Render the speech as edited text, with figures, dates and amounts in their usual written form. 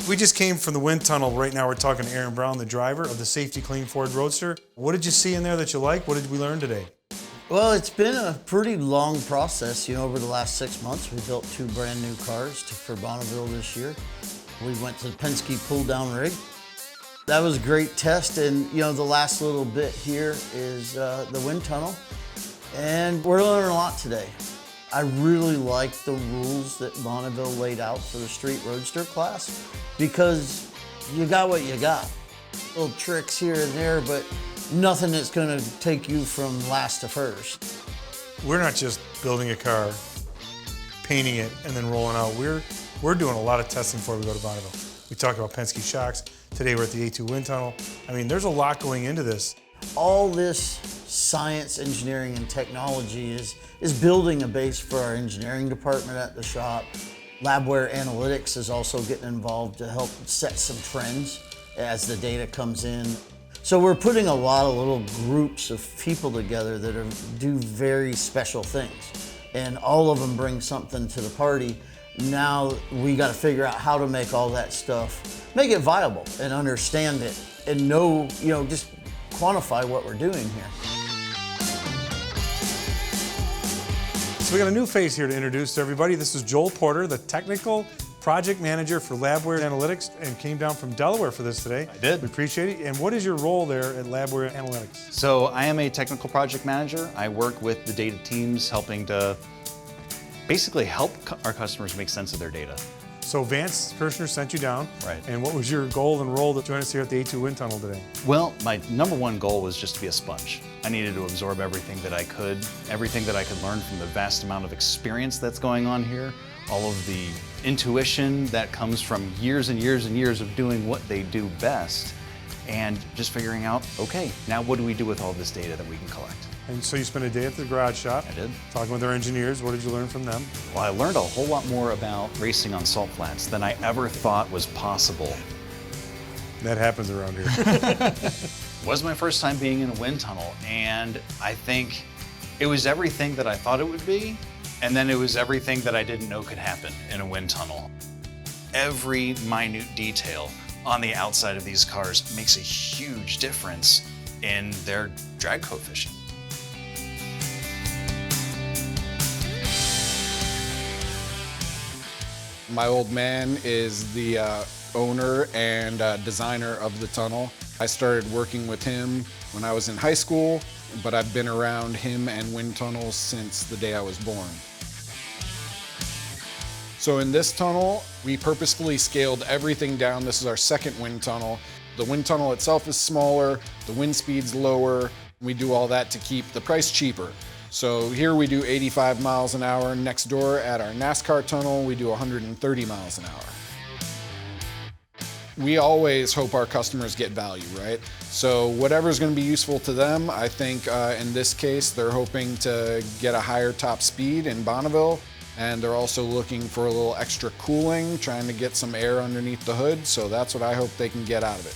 We just came from the wind tunnel. Right now we're talking to Aaron Brown, the driver of the Safety Clean Ford Roadster. What did you see in there that you like? What did we learn today? Well, it's been a pretty long process. Over the last 6 months, we built 2 brand new cars for Bonneville this year. We went to the Penske pull-down rig. That was a great test, and the last little bit here is the wind tunnel. And we're learning a lot today. I really like the rules that Bonneville laid out for the street roadster class because you got what you got. Little tricks here and there, but nothing that's gonna take you from last to first. We're not just building a car, painting it, and then rolling out. We're doing a lot of testing before we go to Bonneville. We talked about Penske shocks. Today we're at the A2 wind tunnel. I mean, there's a lot going into this. All this science, engineering, and technology is building a base for our engineering department at the shop. Labware Analytics is also getting involved to help set some trends as the data comes in. So we're putting a lot of little groups of people together that do very special things. And all of them bring something to the party. Now we got to figure out how to make all that stuff, make it viable and understand it and know, just quantify what we're doing here. So we got a new face here to introduce to everybody. This is Joel Porter, the technical project manager for Labware Analytics, and came down from Delaware for this today. I did. We appreciate it. And what is your role there at Labware Analytics? So I am a technical project manager. I work with the data teams helping to basically help our customers make sense of their data. So Vance Kirshner sent you down. Right. And what was your goal and role to join us here at the A2 wind tunnel today? Well, my #1 goal was just to be a sponge. I needed to absorb everything that I could learn from the vast amount of experience that's going on here, all of the intuition that comes from years and years and years of doing what they do best, and just figuring out, okay, now what do we do with all this data that we can collect? And so you spent a day at the garage shop. I did. Talking with our engineers. What did you learn from them? Well, I learned a whole lot more about racing on salt flats than I ever thought was possible. That happens around here. It was my first time being in a wind tunnel, and I think it was everything that I thought it would be, and then it was everything that I didn't know could happen in a wind tunnel. Every minute detail on the outside of these cars makes a huge difference in their drag coefficient. My old man is the owner and designer of the tunnel. I started working with him when I was in high school, but I've been around him and wind tunnels since the day I was born. So in this tunnel, we purposefully scaled everything down. This is our second wind tunnel. The wind tunnel itself is smaller, the wind speed's lower. We do all that to keep the price cheaper. So here we do 85 miles an hour. Next door at our NASCAR tunnel, we do 130 miles an hour. We always hope our customers get value, right? So whatever's going to be useful to them, I think in this case, they're hoping to get a higher top speed in Bonneville, and they're also looking for a little extra cooling, trying to get some air underneath the hood. So that's what I hope they can get out of it.